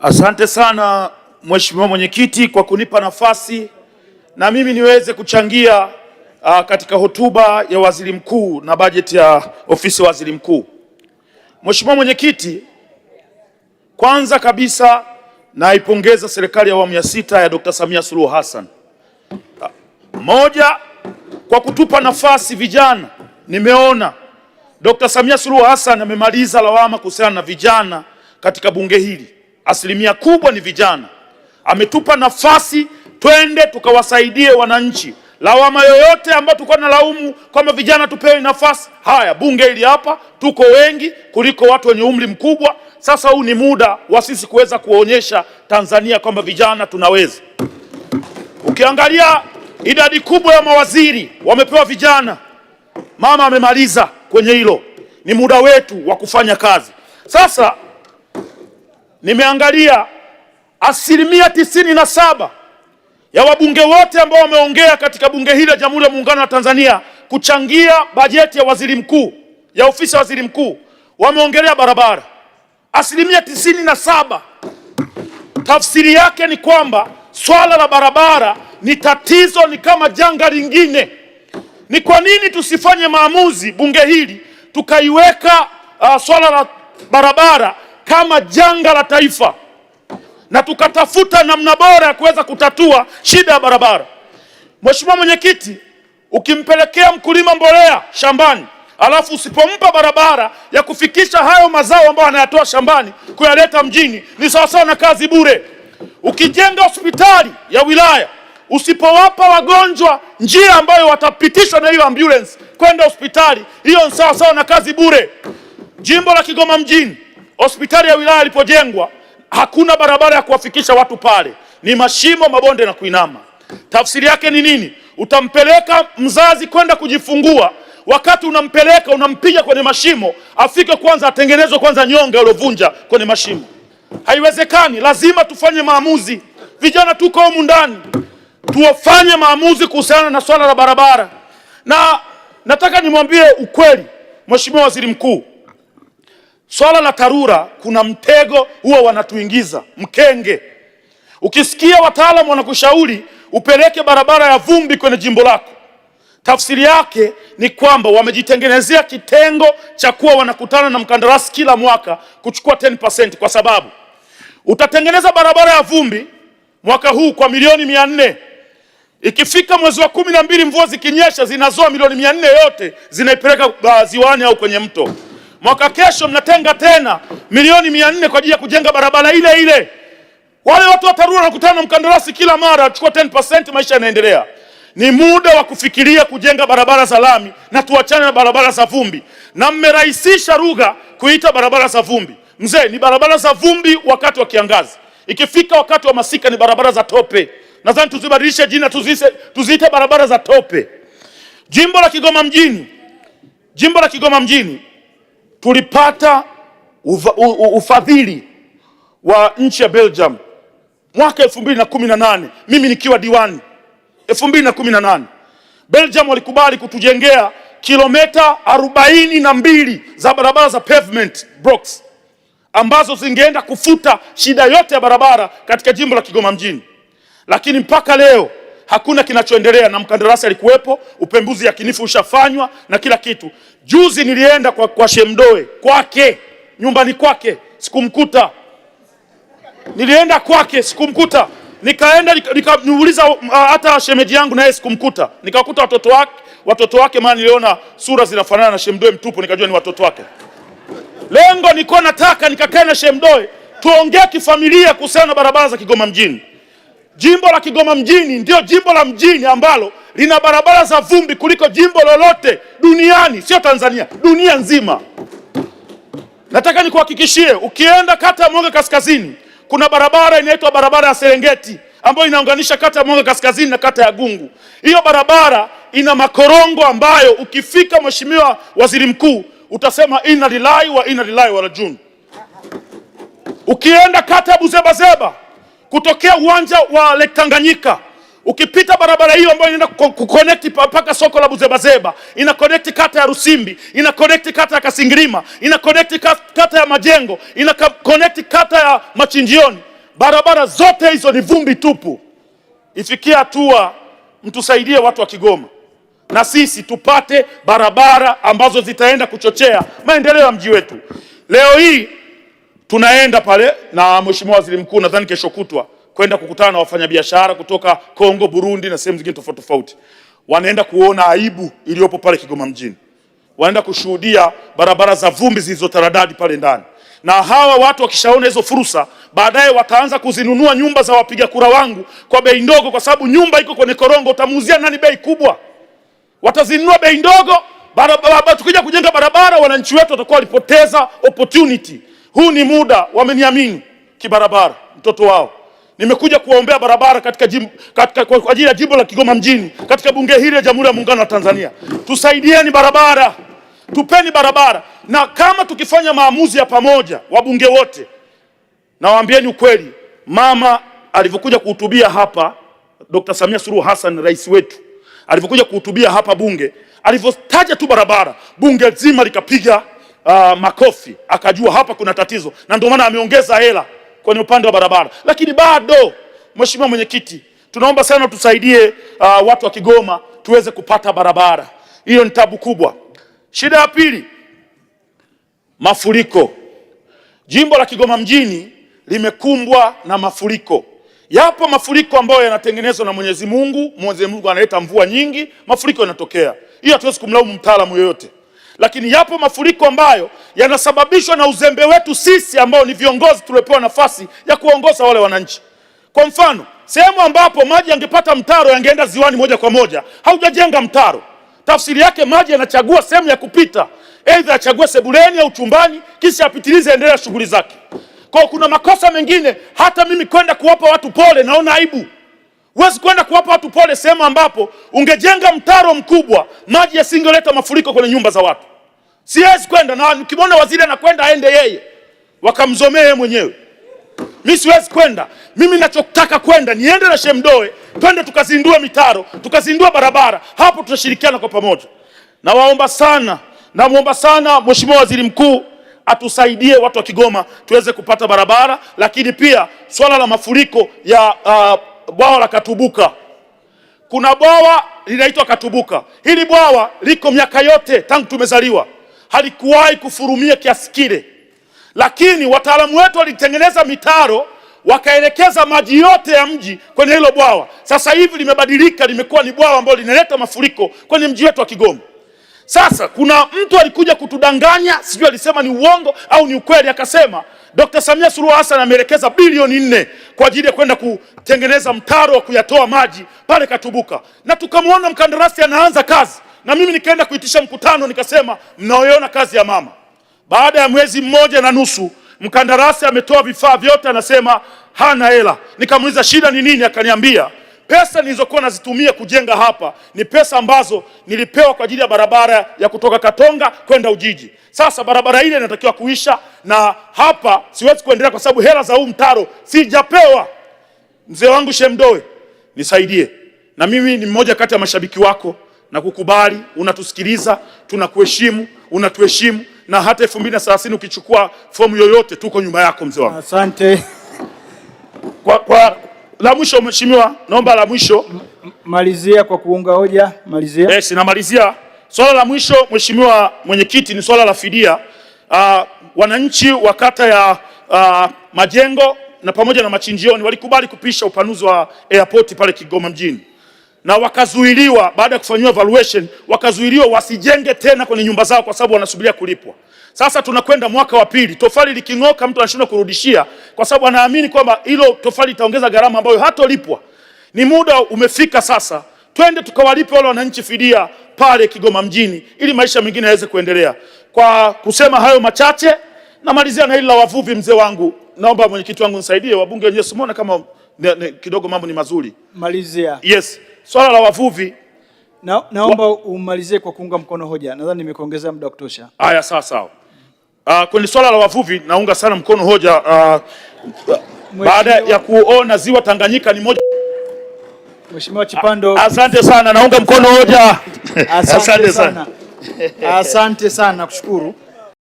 Asante sana Mheshimiwa Mwenyekiti kwa kunipa nafasi na mimi niweze kuchangia katika hotuba ya Waziri Mkuu na bajeti ya Ofisi ya Waziri Mkuu. Mheshimiwa Mwenyekiti, kwanza kabisa naipongeza serikali ya awamu ya 6 ya Dr. Samia Suluhu Hassan. Moja, kwa kutupa nafasi vijana. Nimeona Dr. Samia Suluhu Hassan amemaliza lawama kuhusiana na vijana katika bunge hili. Asilimia kubwa ni vijana. Ametupa nafasi twende tukawasaidie wananchi. Lawama yoyote ambayo tulikuwa tunalaumu kama vijana tupewe nafasi, haya bunge hili hapa tuko wengi kuliko watu wenye umri mkubwa. Sasa huu ni muda wa sisi kuweza kuonyesha Tanzania kwamba vijana tunaweza. Ukiangalia idadi kubwa ya mawaziri wamepewa vijana. Mama amemaliza kwenye hilo. Ni muda wetu wa kufanya kazi. Sasa nimeangalia asilimia 97 ya wabunge wote ambao wameongea katika bunge hili la Jamhuri ya Muungano wa Tanzania kuchangia bajeti ya Waziri Mkuu, ya Ofisi ya Waziri Mkuu, wameongelea barabara. Asilimia 97. Tafsiri yake ni kwamba swala la barabara ni tatizo, ni kama janga lingine. Ni kwa nini tusifanye maamuzi bunge hili tukaiweka swala la barabara kama janga la taifa na tukatafuta namna bora ya kuweza kutatua shida ya barabara? Mheshimiwa Mwenyekiti, ukimpelekea mkulima mbolea shambani alafu usipompa barabara ya kufikisha hayo mazao ambayo anayatoa shambani kuyaleta mjini, ni sawasawa na kazi bure. Ukijenga hospitali ya wilaya usipowapa wagonjwa njia ambayo watapitishwa na hiyo ambulance kwenda hospitali, hiyo ni sawasawa na kazi bure. Jimbo la Kigoma mjini, hospitali ya wilaya ilipojengwa, hakuna barabara ya kuwafikisha watu pale, ni mashimo, mabonde na kuinama. Tafsiri yake ni nini? Utampeleka mzazi kwenda kujifungua, wakati unampeleka unampiga kwenye mashimo, afike kwanza atengenezwe kwanza nyonga aliyovunja kwenye mashimo. Haiwezekani. Lazima tufanye maamuzi. Vijana tuko humu ndani, tuwafanye maamuzi kuhusiana na swala la barabara. Na nataka nimwambie ukweli Mheshimiwa Waziri Mkuu, swala la TARURA kuna mtego huo wanatuingiza, mkenge. Ukisikia wataalamu wanakushauri upeleke barabara ya vumbi kwenye jimbo lako, tafsiri yake ni kwamba wamejitengenezea kitengo cha kuwa wanakutana na mkandarasi kila mwaka kuchukua 10%, kwa sababu utatengeneza barabara ya vumbi mwaka huu kwa milioni 400. Ikifika mwezi wa 12 mvua zikinyesha zinazoa milioni 400 yote zinaipeleka ziwani au kwenye mto. Mwaka kesho mnatenga tena milioni 400 kwa ajili ya kujenga barabara ile ile. Wale watu wa TARURA wanakutana na mkandarasi kila mara achukua 10%, maisha yanaendelea. Ni muda wa kufikiria kujenga barabara za lami na tuachane na barabara za vumbi. Na mmerahisisha lugha kuita barabara za vumbi. Mzee, ni barabara za vumbi wakati wa kiangazi. Ikifika wakati wa masika ni barabara za tope. Nadhani tuzibadilishe jina, tuziite barabara za tope. Jimbo la Kigoma mjini tulipata ufadhili wa nchi ya Belgium mwaka 2018, mimi nikiwa diwani 2018. Belgium walikubali kutujengea kilomita 42 za barabara za pavement blocks ambazo zingeenda kufuta shida yote ya barabara katika jimbo la Kigoma mjini. Lakini mpaka leo hakuna kinachoendelea, na mkandarasi alikuwepo, upembuzi yakinifu ushafanywa na kila kitu. Juzi nilienda kwa Shemdoe kwake, nyumbani kwake, sikumkuta. Nilienda kwake sikumkuta. Nikaenda nikaniuliza hata shemeji yangu naye sikumkuta. Nikakuta watoto wake maana niliona sura zinafanana na Shemdoe mtupu, nikajua ni watoto wake. Lengo niko nataka nikakae na Shemdoe tuongee kifamilia kuhusiana na barabara za Kigoma mjini. Jimbo la Kigoma mjini ndio jimbo la mjini ambalo lina barabara za vumbi kuliko jimbo lolote duniani, sio Tanzania, dunia nzima. Nataka nikuhakikishie, ukienda kata ya Mwanga Kaskazini kuna barabara inaitwa barabara ya Serengeti ambayo inaunganisha kata ya Mwanga Kaskazini na kata ya Gungu. Hiyo barabara ina makorongo ambayo ukifika Mheshimiwa Waziri Mkuu utasema inna lillahi wa inna ilaihi rajiun. Ukienda kata ya Buzebazeba kutokea uwanja wa Lake Tanganyika, ukipita barabara hiyo ambayo inaenda kuconnect mpaka soko la Buzebazeba, ina connect kata ya Rusimbi, ina connect kata ya Kasingirima, ina connect kata ya Majengo, ina connect kata ya Machinjioni. barabara zote hizo ni vumbi tupu. Ifikie hatua mtusaidie watu wa Kigoma, na sisi tupate barabara ambazo zitaenda kuchochea maendeleo ya mji wetu. Leo hii tunaenda pale na Mheshimiwa Waziri Mkuu, nadhani kesho kutwa, kwenda kukutana na wafanyabiashara kutoka Kongo, Burundi na sehemu zingine tofauti tofauti. Wanaenda kuona aibu iliyopo pale Kigoma mjini. Wanaenda kushuhudia barabara za vumbi zilizotaradadi pale ndani. Na hawa watu wakishaona hizo fursa, baadaye wataanza kuzinunua nyumba za wapiga kura wangu kwa bei ndogo, kwa sababu nyumba iko kwenye korongo, utamuuzia nani bei kubwa? Watazinunua bei ndogo. Tukija kujenga barabara, wananchi wetu watakuwa walipoteza opportunity. Huu ni muda, wameniamini kibarabara, mtoto wao. Nimekuja kuwaombea barabara kwa ajili ya jimbo la Kigoma mjini, katika bunge hili la Jamhuri ya Muungano wa Tanzania. Tusaidieni barabara, tupeni barabara. Na kama tukifanya maamuzi ya pamoja, wabunge wote, na waambieni ukweli, mama alivyokuja kuhutubia hapa, Dr. Samia Suluhu Hassan, rais wetu, alivyokuja kuhutubia hapa bunge, alivyotaja tu barabara, bunge zima likapiga makofi, akajua hapa kuna tatizo, na ndio maana ameongeza hela kwenye upande wa barabara. Lakini bado, Mheshimiwa Mwenyekiti, tunaomba sana tusaidie watu wa Kigoma tuweze kupata barabara. Hiyo ni tabu kubwa. Shida ya pili, mafuriko. Jimbo la Kigoma mjini limekumbwa na mafuriko. Yapo mafuriko ambayo yanatengenezwa na Mwenyezi Mungu. Mwenyezi Mungu analeta mvua nyingi, mafuriko yanatokea. Hiyo hatuwezi kumlaumu mtaalamu yoyote. Lakini yapo mafuriko ambayo yanasababishwa na uzembe wetu sisi ambao ni viongozi tuliopewa nafasi ya kuongoza wale wananchi. Kwa mfano, sehemu ambapo maji yangepata mtaro yangeenda ziwani moja kwa moja, haujajenga mtaro. Tafsiri yake maji yanachagua sehemu ya kupita, aidha achague sebuleni au chumbani, kisha apitilize endelea shughuli zake. Kwa kuna makosa mengine, hata mimi kwenda kuwapa watu pole naona aibu. Huwezi kwenda kuwapa watu pole sehemu ambapo ungejenga mtaro mkubwa, maji yasingeleta mafuriko kwenye nyumba za watu. Siwezi kwenda, na nikimwona waziri anakwenda aende yeye, wakamzomee yeye mwenyewe. Mimi siwezi kwenda. Mimi ninachotaka kwenda niende na Shemdoe, twende tukazindue mitaro, tukazindue barabara. Hapo tutashirikiana kwa pamoja. Namuomba sana Mheshimiwa Waziri Mkuu atusaidie watu wa Kigoma tuweze kupata barabara, lakini pia swala la mafuriko ya bwawa la Katubuka. Kuna bwawa linaitwa Katubuka. Hili bwawa liko miaka yote tangu tumezaliwa, halikuwahi kufurumia kiasi kile. Lakini wataalamu wetu walitengeneza mitaro, wakaelekeza maji yote ya mji kwenye hilo bwawa. Sasa hivi limebadilika, limekuwa ni bwawa ambalo linaleta mafuriko kwenye mji wetu wa Kigoma. Sasa kuna mtu alikuja kutudanganya, sijui alisema ni uongo au ni ukweli, akasema Dr. Samia Suluhu Hassan ameelekeza bilioni 4 kwa ajili ya kwenda kutengeneza mtaro wa kuyatoa maji pale Katubuka. Na tukamwona mkandarasi anaanza kazi, na mimi nikaenda kuitisha mkutano, nikasema mnaoiona kazi ya mama. Baada ya mwezi mmoja na nusu, mkandarasi ametoa vifaa vyote, anasema hana hela. Nikamuuliza shida ni nini? Akaniambia pesa nilizokuwa nazitumia kujenga hapa ni pesa ambazo nilipewa kwa ajili ya barabara ya kutoka Katonga kwenda Ujiji. Sasa barabara ile inatakiwa kuisha, na hapa siwezi kuendelea kwa sababu hela za huu mtaro sijapewa. Mzee wangu Shemdoe, nisaidie. Na mimi ni mmoja kati ya mashabiki wako, na kukubali, unatusikiliza, tunakuheshimu, unatuheshimu, na hata 2030 ukichukua fomu yoyote tuko nyuma yako mzee wangu. Asante. Kwa la mwisho Mheshimiwa, naomba la mwisho. Malizia kwa kuunga hoja, malizia. Yes, namalizia. Swala la mwisho Mheshimiwa Mwenyekiti ni swala la fidia. Wananchi wa kata ya Majengo na pamoja na Machinjioni walikubali kupisha upanuzi wa airport pale Kigoma mjini, na wakazuiliwa baada ya kufanywa evaluation, wakazuiliwa wasijenge tena kwenye nyumba zao kwa sababu wanasubiria kulipwa. Sasa tunakwenda mwaka wa pili, tofali liking'oka mtu anashindwa kurudishia kwa sababu anaamini kwamba hilo tofali itaongeza gharama ambayo hatolipwa. Ni muda umefika sasa, twende tukawalipe wale wananchi fidia pale Kigoma mjini ili maisha mengine yaweze kuendelea. Kwa kusema hayo machache, namalizia na hili la wavuvi. Mzee wangu, naomba mwenyekiti wangu nisaidie, wabunge wenyewe simuona kama kidogo mambo ni mazuri. Malizia. Yes, swala la wavuvi naomba umalizie kwa kuunga mkono hoja. Nadhani nimekuongezea muda wa kutosha. Haya, sawa. Kwenye swala la wavuvi naunga sana mkono hoja baada ya kuona ziwa Tanganyika ni moja. Mheshimiwa Chipando. Asante sana, naunga mkono hoja. Asante sana. Asante sana, kushukuru.